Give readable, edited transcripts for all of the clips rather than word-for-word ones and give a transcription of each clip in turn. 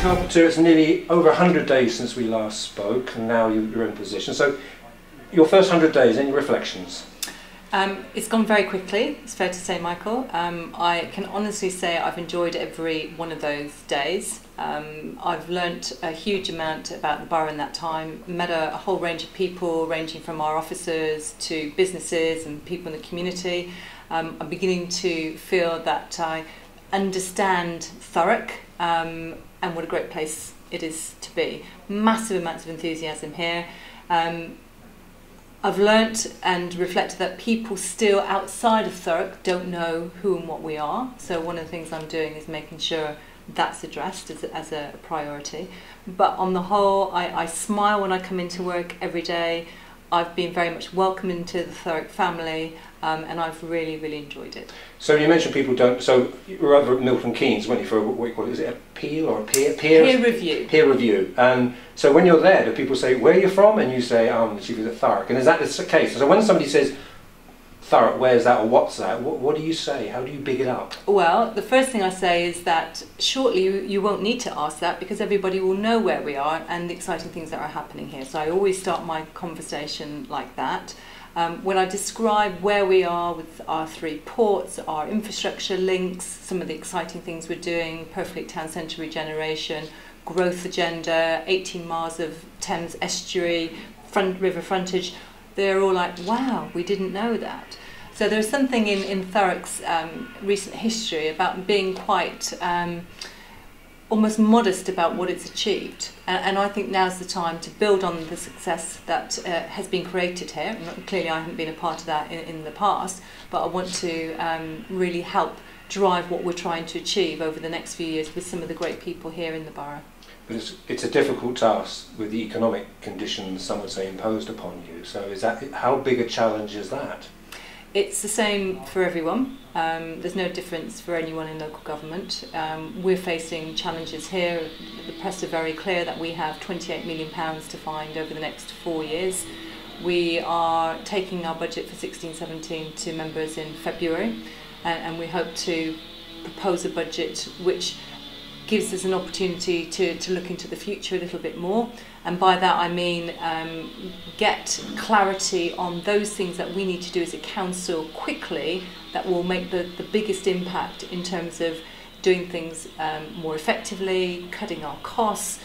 Carpenter, it's nearly over 100 days since we last spoke, and now you're in position. So, your first 100 days, any reflections? It's gone very quickly, it's fair to say, Michael. I can honestly say I've enjoyed every one of those days. I've learnt a huge amount about the borough in that time, met a whole range of people, ranging from our officers to businesses and people in the community. I'm beginning to feel that I understand Thurrock and what a great place it is to be. Massive amounts of enthusiasm here. I've learnt and reflected that people still outside of Thurrock don't know who and what we are. So one of the things I'm doing is making sure that's addressed as a priority. But on the whole, I smile when I come into work every day. I've been very much welcomed into the Thurrock family, and I've really, really enjoyed it. So you mentioned people don't. So you were over at Milton Keynes, weren't you, for what you call it? Is it a peer or a peer review? Peer review. And so when you're there, do people say where you're from, and you say I'm the chief of Thurrock? And is that the case? So when somebody says Thurrock, where's that or what's that? What do you say? How do you big it up? Well, the first thing I say is that shortly you won't need to ask that because everybody will know where we are and the exciting things that are happening here. So I always start my conversation like that. When I describe where we are with our 3 ports, our infrastructure links, some of the exciting things we're doing, Purfleet Town Centre regeneration, growth agenda, 18 miles of Thames estuary, river frontage, they're all like, wow, we didn't know that. So there's something in Thurrock's recent history about being quite almost modest about what it's achieved. And I think now's the time to build on the success that has been created here. Clearly I haven't been a part of that in the past, but I want to really help drive what we're trying to achieve over the next few years with some of the great people here in the borough. But it's a difficult task with the economic conditions, some would say, imposed upon you. So is that, how big a challenge is that? It's the same for everyone. There's no difference for anyone in local government. We're facing challenges here. The press are very clear that we have £28 million to find over the next 4 years. We are taking our budget for 16-17 to members in February, and we hope to propose a budget which gives us an opportunity to look into the future a little bit more. And by that I mean get clarity on those things that we need to do as a council quickly that will make the biggest impact in terms of doing things more effectively, cutting our costs,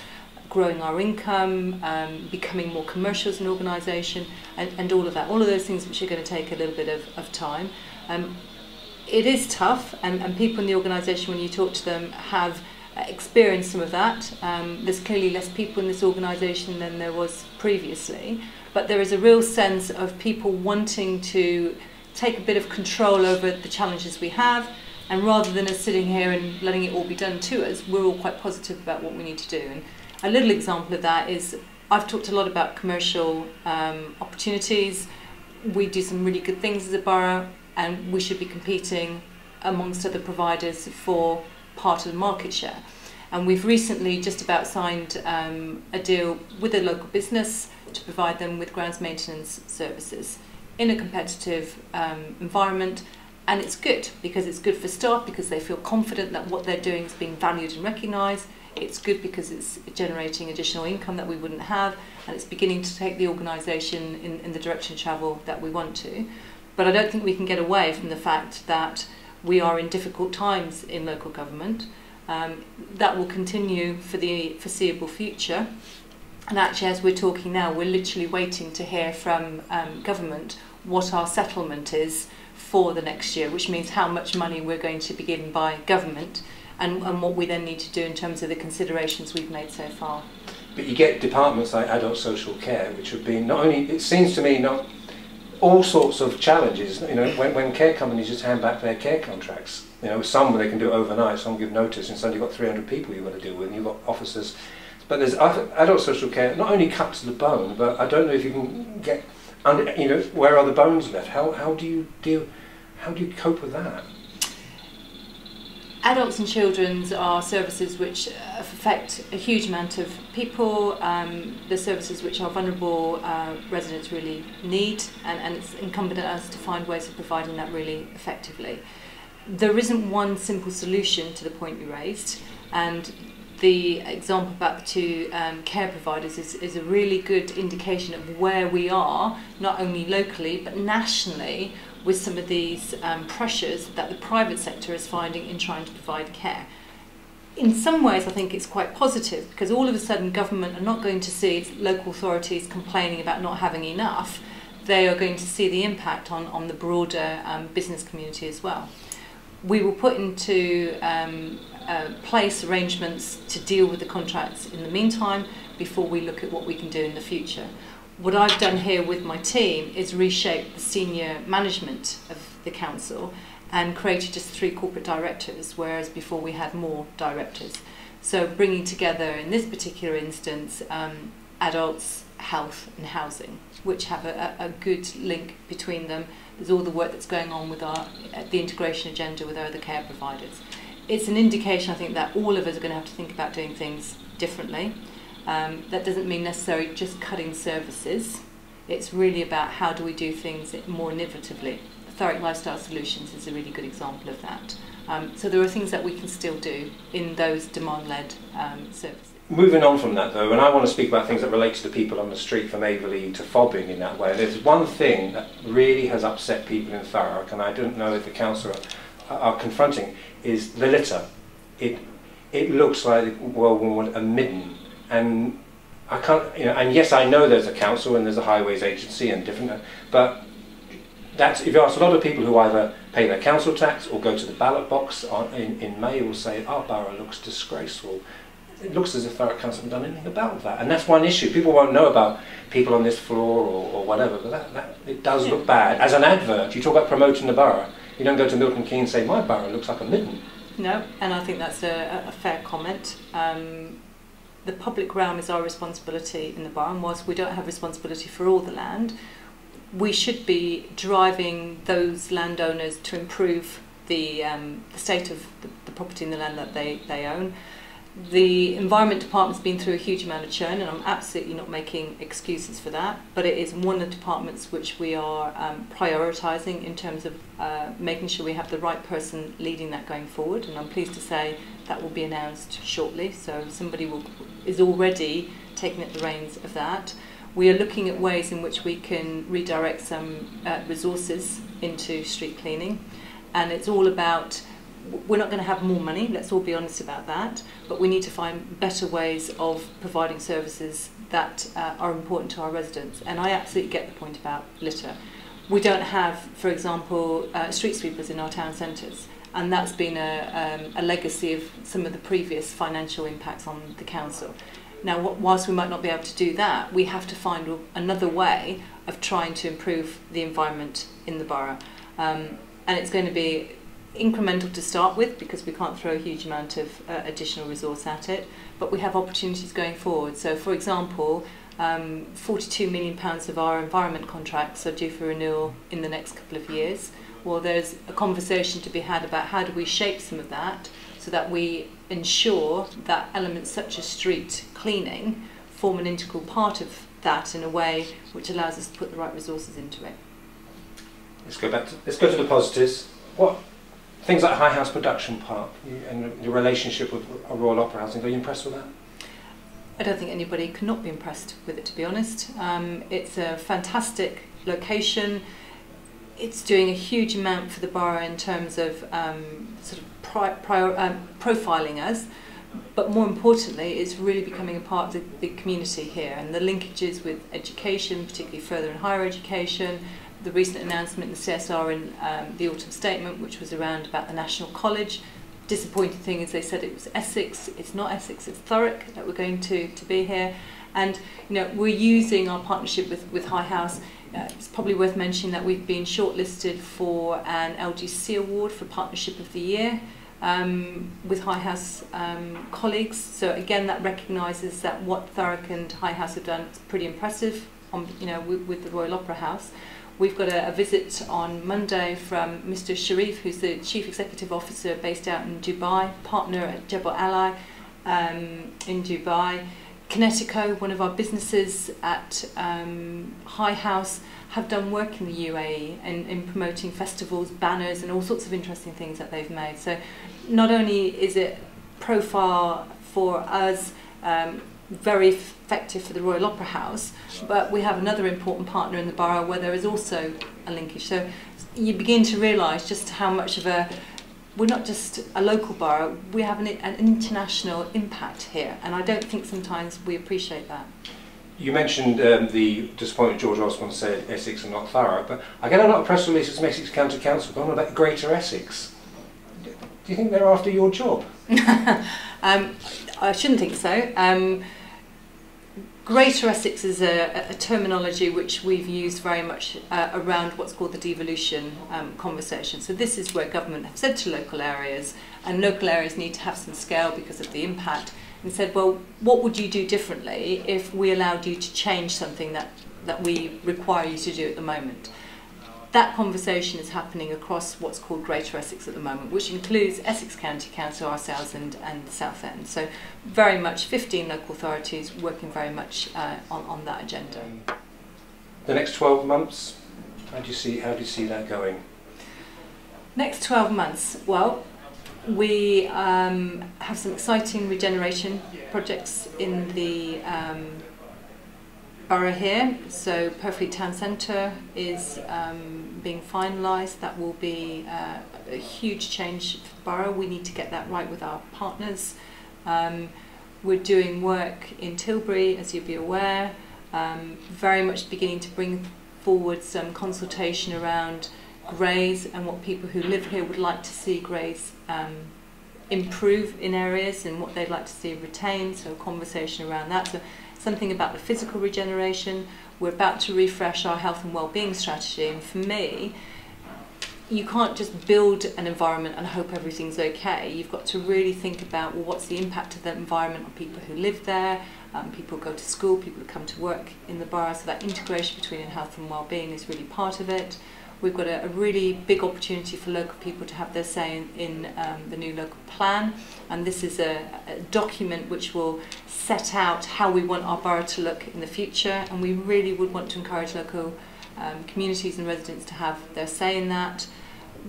growing our income, becoming more commercial as an organisation, and all of that. All of those things which are going to take a little bit of time. It is tough, and people in the organisation, when you talk to them, have experienced some of that. There's clearly less people in this organisation than there was previously, but there is a real sense of people wanting to take a bit of control over the challenges we have, and rather than us sitting here and letting it all be done to us, we're all quite positive about what we need to do. And a little example of that is I've talked a lot about commercial opportunities. We do some really good things as a borough, and we should be competing amongst other providers for part of the market share. And we've recently just about signed a deal with a local business to provide them with grounds maintenance services in a competitive environment. And it's good because it's good for staff because they feel confident that what they're doing is being valued and recognised. It's good because it's generating additional income that we wouldn't have, and it's beginning to take the organisation in the direction of travel that we want to. But I don't think we can get away from the fact that we are in difficult times in local government. That will continue for the foreseeable future. And actually, as we're talking now, we're literally waiting to hear from government what our settlement is for the next year, which means how much money we're going to be given by government, and what we then need to do in terms of the considerations we've made so far. But you get departments like adult social care, which have been not only, it seems to me, not all sorts of challenges. You know, when care companies just hand back their care contracts, you know, some they can do it overnight, some give notice, and suddenly you've got 300 people you've got to deal with, and you've got officers. But there's adult social care, not only cut to the bone, but I don't know if you can get, you know, where are the bones left? How do you cope with that? Adults and children's are services which affect a huge amount of people. The services which our vulnerable residents really need, and it's incumbent on us to find ways of providing that really effectively. There isn't one simple solution to the point you raised, and the example about the two care providers is a really good indication of where we are, not only locally but nationally, with some of these pressures that the private sector is finding in trying to provide care. In some ways, I think it's quite positive, because all of a sudden government are not going to see its local authorities complaining about not having enough. They are going to see the impact on the broader business community as well. We will put into place arrangements to deal with the contracts in the meantime before we look at what we can do in the future. What I've done here with my team is reshape the senior management of the council and created just 3 corporate directors, whereas before we had more directors. So bringing together, in this particular instance, adults, health and housing, which have a good link between them. There's all the work that's going on with the integration agenda with our other care providers. It's an indication, I think, that all of us are going to have to think about doing things differently. That doesn't mean necessarily just cutting services. It's really about how do we do things more innovatively. Thurrock Lifestyle Solutions is a really good example of that. So there are things that we can still do in those demand-led services. Moving on from that though, and I want to speak about things that relate to the people on the street, from Averley to Fobbing in that way. There's one thing that really has upset people in Thurrock, and I don't know if the council are confronting, is the litter. It looks like, well, a midden, and I can't, you know, and yes, I know there's a council and there's a highways agency and different, but that's, if you ask a lot of people who either pay their council tax or go to the ballot box in May, will say our borough looks disgraceful. It looks as if Thurrock Council haven't done anything about that, and that's one issue. People won't know about people on this floor or whatever, but it does look bad. As an advert, you talk about promoting the borough, you don't go to Milton Keynes and say my borough looks like a midden. No, and I think that's a fair comment. The public realm is our responsibility in the borough, and whilst we don't have responsibility for all the land, we should be driving those landowners to improve the state of the property and the land that they own. The Environment Department's been through a huge amount of churn, and I'm absolutely not making excuses for that, but it is one of the departments which we are prioritising in terms of making sure we have the right person leading that going forward, and I'm pleased to say that will be announced shortly, so somebody is already taking up the reins of that. We are looking at ways in which we can redirect some resources into street cleaning, and it's all about, we're not going to have more money, let's all be honest about that, but we need to find better ways of providing services that are important to our residents. And I absolutely get the point about litter. We don't have, for example, street sweepers in our town centres, and that's been a legacy of some of the previous financial impacts on the council. Now, whilst we might not be able to do that, we have to find another way of trying to improve the environment in the borough. And it's going to be incremental to start with, because we can't throw a huge amount of additional resource at it, but we have opportunities going forward. So, for example, £42 million of our environment contracts are due for renewal in the next couple of years. Well, there's a conversation to be had about how do we shape some of that so that we ensure that elements such as street cleaning form an integral part of that in a way which allows us to put the right resources into it. Let's go to the positives. What things like High House Production Park and the relationship with Royal Opera House, are you impressed with that? I don't think anybody can not be impressed with it, to be honest. It's a fantastic location. It's doing a huge amount for the borough in terms of sort of profiling us, but more importantly, it's really becoming a part of the community here, and the linkages with education, particularly further and higher education, the recent announcement in the CSR in the autumn statement, which was around about the National College. Disappointing thing is they said it was Essex. It's not Essex, it's Thurrock that we're going to be here. And you know, we're using our partnership with High House. It's probably worth mentioning that we've been shortlisted for an LGC award for Partnership of the Year with High House colleagues. So again, that recognises that what Thurrock and High House have done is pretty impressive on, you know, with the Royal Opera House. We've got a visit on Monday from Mr. Sharif, who's the Chief Executive Officer based out in Dubai, partner at Jebel Ali in Dubai. Kinetico, one of our businesses at High House, have done work in the UAE in promoting festivals, banners and all sorts of interesting things that they've made. So not only is it profile for us, very effective for the Royal Opera House, but we have another important partner in the borough where there is also a linkage. So you begin to realise just how much of we're not just a local borough, we have an international impact here, and I don't think sometimes we appreciate that. You mentioned the disappointment George Osborne said Essex and not Thurrock, but I get a lot of press releases from Essex County Council going on about Greater Essex. Do you think they're after your job? I shouldn't think so. Greater Essex is a terminology which we've used very much around what's called the devolution conversation. So this is where government have said to local areas, and local areas need to have some scale because of the impact, and said, well, what would you do differently if we allowed you to change something that we require you to do at the moment? That conversation is happening across what's called Greater Essex at the moment, which includes Essex County Council, ourselves, and the South End. So very much 15 local authorities working very much on that agenda. The next 12 months, how do you see that going? Next 12 months, well, we have some exciting regeneration projects in the borough here. So Purfleet Town Centre is being finalised. That will be a huge change for the borough. We need to get that right with our partners. We're doing work in Tilbury, as you'll be aware, very much beginning to bring forward some consultation around greys and what people who live here would like to see greys improve in areas and what they'd like to see retained, so a conversation around that. So something about the physical regeneration. We're about to refresh our health and well-being strategy, and for me, you can't just build an environment and hope everything's okay. You've got to really think about, well, what's the impact of that environment on people who live there, people who go to school, people who come to work in the borough, so that integration between health and well-being is really part of it. We've got a really big opportunity for local people to have their say in the new local plan, and this is a document which will set out how we want our borough to look in the future, and we really would want to encourage local communities and residents to have their say in that.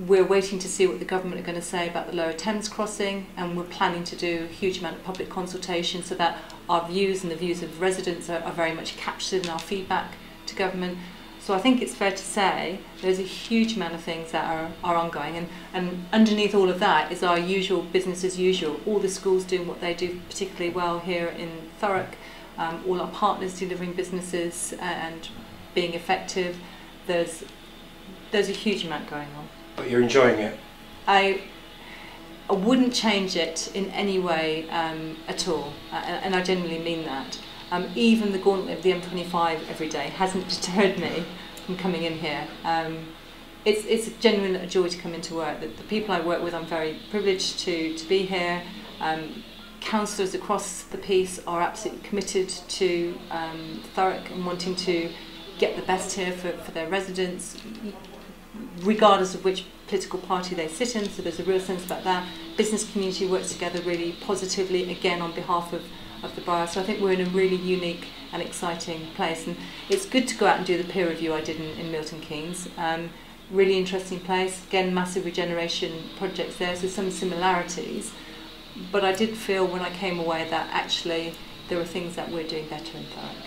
We're waiting to see what the government are going to say about the Lower Thames crossing, and we're planning to do a huge amount of public consultation so that our views and the views of residents are very much captured in our feedback to government. So I think it's fair to say there's a huge amount of things that are ongoing, and underneath all of that is our usual business as usual. All the schools doing what they do particularly well here in Thurrock, all our partners delivering businesses and being effective. There's a huge amount going on. But you're enjoying it? I wouldn't change it in any way at all, and I genuinely mean that. Even the gauntlet of the M25 every day hasn't deterred me from coming in here. It's genuinely a joy to come into work. The people I work with, I'm very privileged to be here. Councillors across the piece are absolutely committed to Thurrock and wanting to get the best here for their residents, regardless of which political party they sit in, so there's a real sense about that. Business community works together really positively, again on behalf of the borough, so I think we're in a really unique and exciting place, and it's good to go out and do the peer review I did in Milton Keynes. Really interesting place, again massive regeneration projects there, so some similarities, but I did feel when I came away that actually there are things that we're doing better in Thurrock.